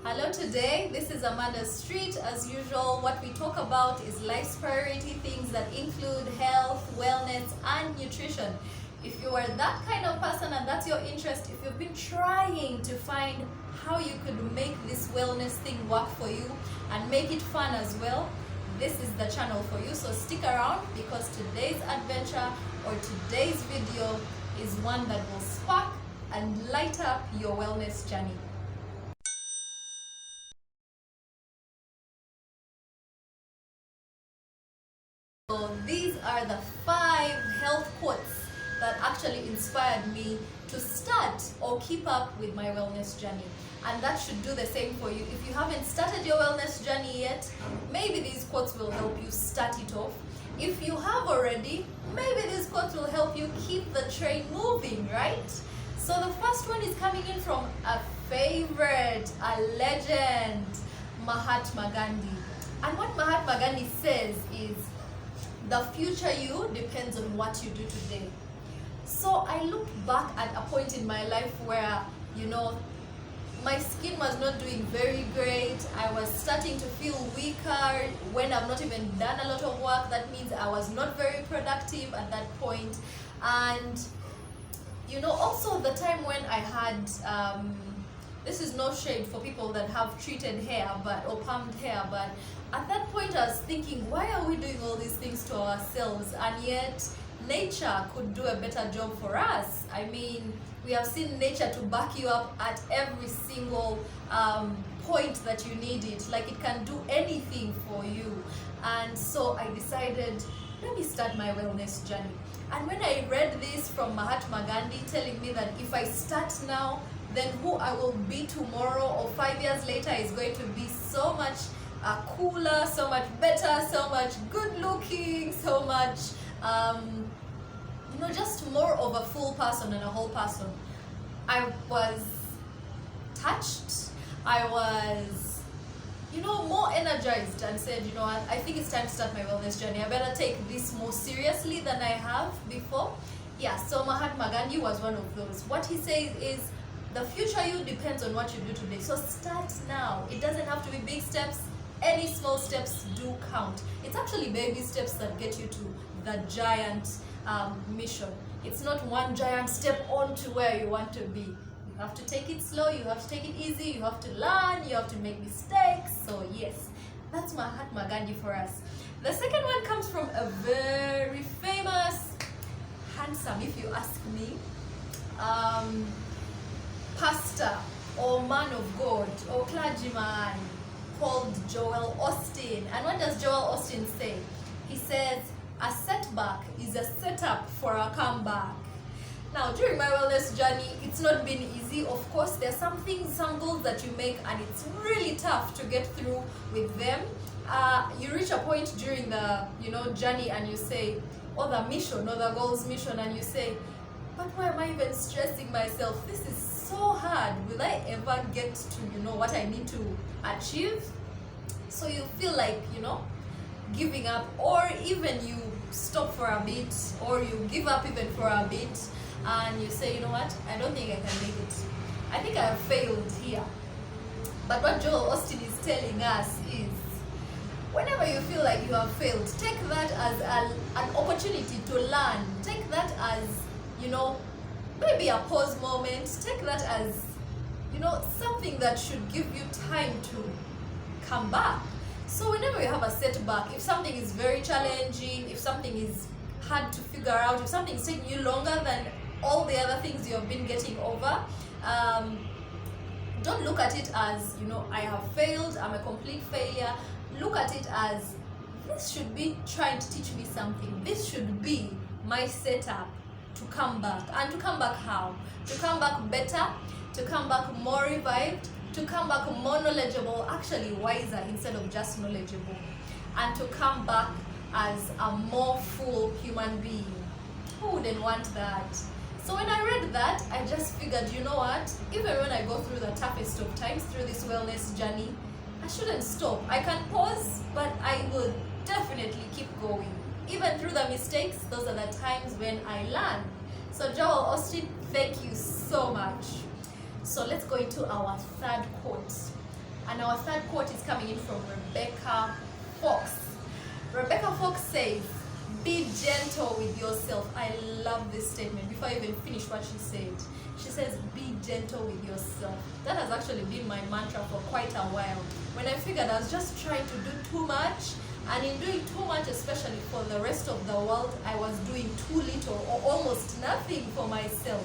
Hello today, this is Amanda Street. As usual, what we talk about is life's priority things that include health, wellness, and nutrition. If you are that kind of person and that's your interest, if you've been trying to find how you could make this wellness thing work for you and make it fun as well, this is the channel for you. So stick around because today's adventure or today's video is one that will spark and light up your wellness journey. So these are the 5 health quotes that actually inspired me to start or keep up with my wellness journey. And that should do the same for you. If you haven't started your wellness journey yet, maybe these quotes will help you start it off. If you have already, maybe these quotes will help you keep the train moving, right? So the first one is coming in from a favorite, a legend, Mahatma Ghandi. And what Mahatma Ghandi says is, the future you depends on what you do today. So I look back at a point in my life where, my skin was not doing very great. I was starting to feel weaker when I've not even done a lot of work. That means I was not very productive at that point. And, also the time when I had, this is no shade for people that have treated hair or permed hair, but at that point I was thinking, why are we doing all these things to ourselves and yet nature could do a better job for us? I mean, we have seen nature to back you up at every single point that you need it. Like, it can do anything for you. And so I decided, let me start my wellness journey. And when I read this from Mahatma Ghandi telling me that if I start now, then who I will be tomorrow or 5 years later is going to be so much cooler, so much better, so much good looking, so much, just more of a full person and a whole person. I was touched. I was, more energized and said, I think it's time to start my wellness journey. I better take this more seriously than I have before. Yeah, so Mahatma Ghandi was one of those. What he says is, the future you depends on what you do today. So start now. It doesn't have to be big steps. Any small steps do count. It's actually baby steps that get you to the giant mission. It's not one giant step on to where you want to be. You have to take it slow, you have to take it easy, you have to learn, you have to make mistakes. So yes, that's Mahatma Ghandi for us. The second one comes from a very famous, handsome, if you ask me, pastor or man of God or clergyman called Joel Osteen. And what does Joel Osteen say? He says, a setback is a setup for a comeback. Now, during my wellness journey, it's not been easy. Of course, there's some things, some goals that you make, and it's really tough to get through with them. You reach a point during the journey and you say, or the mission, or the goals mission, and you say, but why am I even stressing myself? This is so hard. Will I ever get to what I need to achieve? So you feel like giving up, or even you stop for a bit, or you give up even for a bit, and you say, what, I don't think I can make it. I think I have failed here. But what Joel Osteen is telling us is, whenever you feel like you have failed, take that as an opportunity to learn. Take that as maybe a pause moment. Take that as something that should give you time to come back. So whenever you have a setback, if something is very challenging, if something is hard to figure out, if something is taking you longer than all the other things you have been getting over, don't look at it as I have failed, I'm a complete failure. Look at it as, this should be trying to teach me something. This should be my setup to come back. And to come back how? To come back better, to come back more revived, to come back more knowledgeable, actually wiser instead of just knowledgeable, and to come back as a more full human being. Who wouldn't want that? So when I read that, I just figured, what? Even when I go through the toughest of times through this wellness journey, I shouldn't stop. I can pause, but I will definitely keep going. Even through the mistakes, those are the times when I learn. So Joel Osteen, thank you so much. So let's go into our third quote. our third quote is coming in from Rebecca Fox. Rebecca Fox says, be gentle with yourself. I love this statement. Before I even finish what she said, she says, be gentle with yourself. That has actually been my mantra for quite a while. When I figured I was just trying to do too much, and in doing too much, especially for the rest of the world, I was doing too little or almost nothing for myself.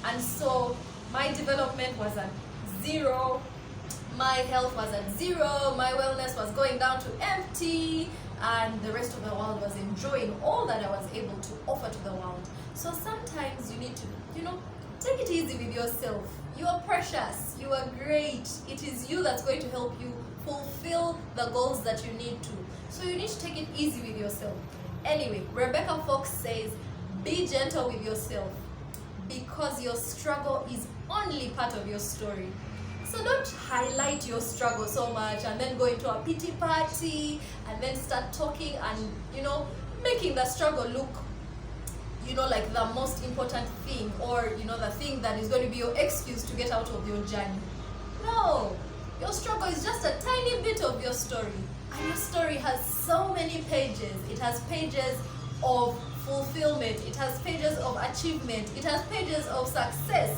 And so my development was at zero, my health was at zero, my wellness was going down to empty, and the rest of the world was enjoying all that I was able to offer to the world. So sometimes you need to, take it easy with yourself. You are precious, you are great. It is you that's going to help you fulfill the goals that you need to. So you need to take it easy with yourself. Anyway, Rebecca Fox says, be gentle with yourself because your struggle is only part of your story. So don't highlight your struggle so much and then go into a pity party and then start talking and, making the struggle look, like the most important thing, or, the thing that is going to be your excuse to get out of your journey. No, your struggle is just a tiny bit of your story. And your story has so many pages. It has pages of fulfillment. It has pages of achievement. It has pages of success.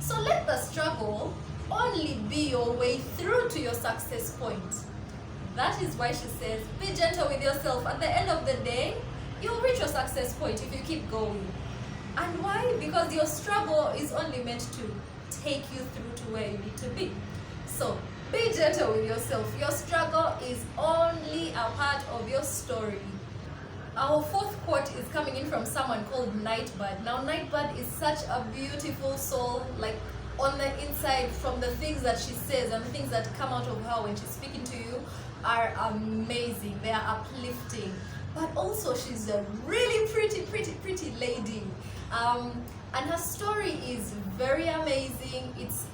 So let the struggle only be your way through to your success point. That is why she says, be gentle with yourself. At the end of the day, you'll reach your success point if you keep going. And why? Because your struggle is only meant to take you through to where you need to be. So be gentle with yourself. Your struggle is only a part of your story. Our fourth quote is coming in from someone called Nightbird. Now, Nightbird is such a beautiful soul, like on the inside, from the things that she says and the things that come out of her when she's speaking to you are amazing. They are uplifting. But also, she's a really pretty lady. And her story is very amazing. It's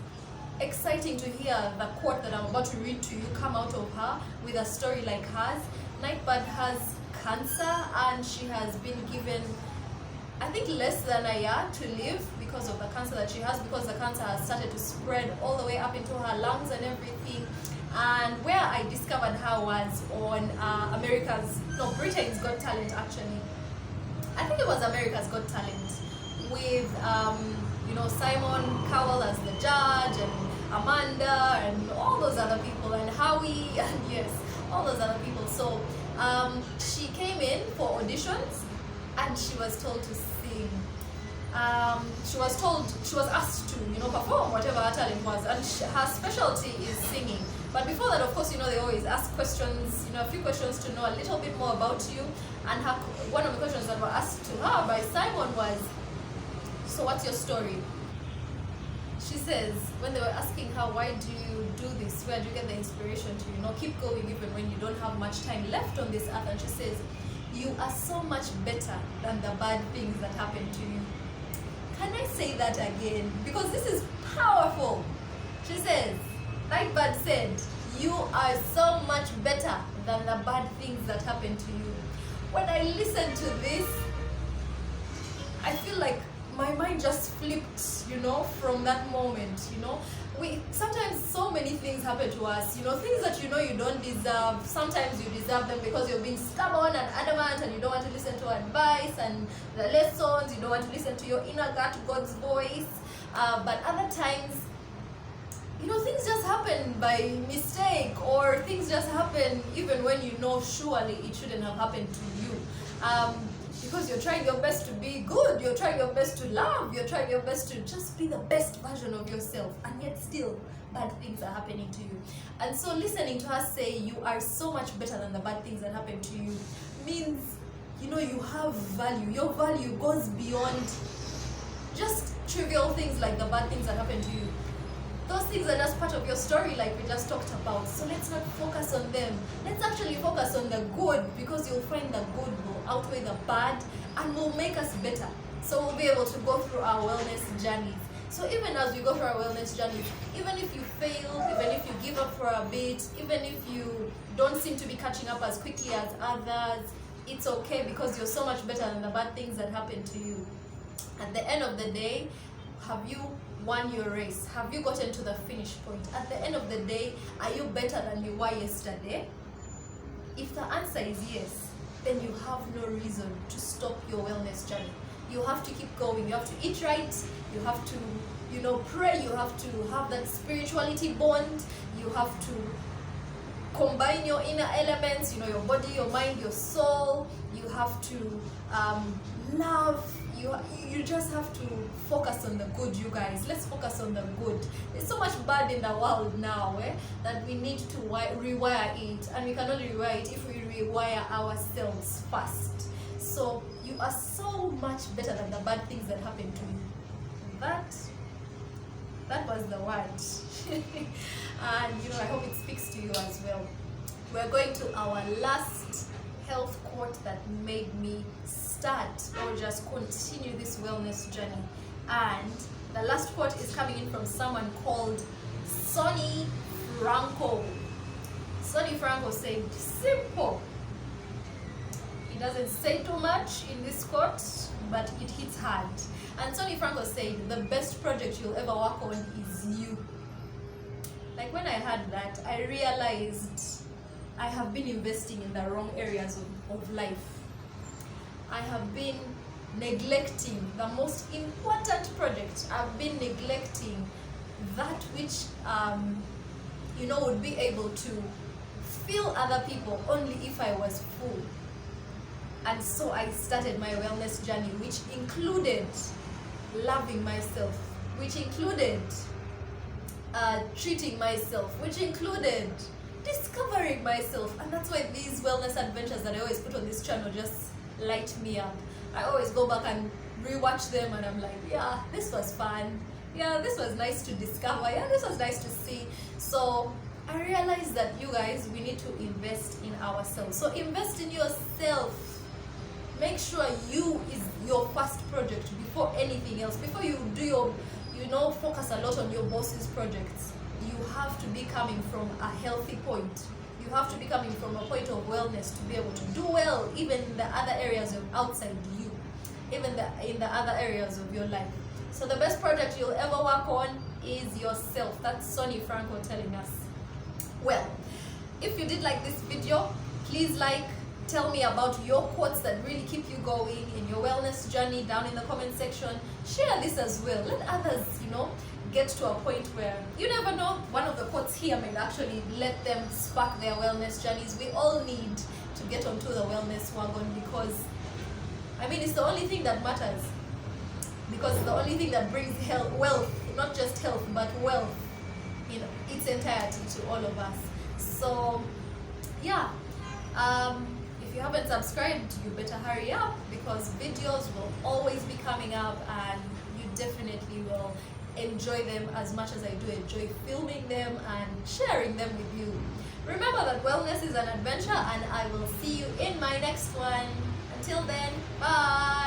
exciting to hear the quote that I'm about to read to you come out of her with a story like hers. Nightbird has cancer and she has been given, I think, less than a year to live because of the cancer that she has, because the cancer has started to spread all the way up into her lungs and everything. And where I discovered her was on Britain's Got Talent, actually. I think it was America's Got Talent with Simon Cowell as the judge, and Amanda, and all those other people, and Howie, and yes, all those other people. So she came in for auditions, and she was told to sing. She was asked to, perform whatever her talent was, and her specialty is singing. But before that, of course, they always ask questions, a few questions to know a little bit more about you. And one of the questions that were asked to her by Simon was, so what's your story? She says, when they were asking her, why do you do this? Where do you get the inspiration to, keep going even when you don't have much time left on this earth? And she says, you are so much better than the bad things that happen to you. Can I say that again? Because this is powerful. She says, Nightbird said, you are so much better than the bad things that happen to you. When I listen to this, I feel like my mind just flipped, from that moment, sometimes so many things happen to us, things that you don't deserve. Sometimes you deserve them because you're being stubborn and adamant and you don't want to listen to advice and the lessons, you don't want to listen to your inner gut, God's voice. But other times, things just happen by mistake, or things just happen even when surely it shouldn't have happened to you. Because you're trying your best to be good, you're trying your best to love, you're trying your best to just be the best version of yourself, and yet still bad things are happening to you. And so listening to her say you are so much better than the bad things that happen to you means, you have value. Your value goes beyond just trivial things like the bad things that happen to you. Those things are just part of your story, like we just talked about. So let's not focus on them. Let's actually focus on the good, because you'll find the good will outweigh the bad and will make us better. So we'll be able to go through our wellness journeys. So even as we go through our wellness journey, even if you fail, even if you give up for a bit, even if you don't seem to be catching up as quickly as others, it's okay, because you're so much better than the bad things that happen to you. At the end of the day, have you won your race? Have you gotten to the finish point? At the end of the day, are you better than you were yesterday? If the answer is yes, then you have no reason to stop your wellness journey. You have to keep going. You have to eat right. You have to, pray. You have to have that spirituality bond. You have to combine your inner elements, your body, your mind, your soul. You have to love. You just have to focus on the good, you guys. Let's focus on the good. There's so much bad in the world now, that we need to rewire it, and we can only rewire it if we rewire ourselves first. So you are so much better than the bad things that happen to you. That was the word. And I hope it speaks to you as well. We're going to our last health quote that made me start or just continue this wellness journey. And the last quote is coming in from someone called Sonny Franco. Sonny Franco said, simple. He doesn't say too much in this quote, but it hits hard. And Sonny Franco said, the best project you'll ever work on is you. Like, when I heard that, I realized I have been investing in the wrong areas of life. I have been neglecting the most important project. I've been neglecting that which would be able to fill other people only if I was full. And so I started my wellness journey, which included loving myself, which included treating myself, which included discovering myself. And that's why these wellness adventures that I always put on this channel just light me up. I always go back and rewatch them, and I'm like, yeah, this was fun. Yeah, this was nice to discover. Yeah, this was nice to see. So I realized that, you guys, we need to invest in ourselves. So invest in yourself. Make sure you is your first project before anything else. Before you do your, focus a lot on your boss's projects. You have to be coming from a healthy point. You have to be coming from a point of wellness to be able to do well, even in the other areas of outside you, even in the other areas of your life. So the best project you'll ever work on is yourself. That's Sonny Franco telling us. Well, if you did like this video, please tell me about your quotes that really keep you going in your wellness journey down in the comment section. Share this as well. Let others, get to a point where, you never know, one of the quotes here might actually let them spark their wellness journeys. We all need to get onto the wellness wagon, because it's the only thing that matters, because it's the only thing that brings wealth, not just health, but wealth in its entirety to all of us. So yeah, if you haven't subscribed, you better hurry up, because videos will always be coming up, and you definitely will enjoy them as much as I do enjoy filming them and sharing them with you. Remember that wellness is an adventure, and I will see you in my next one. Until then, bye.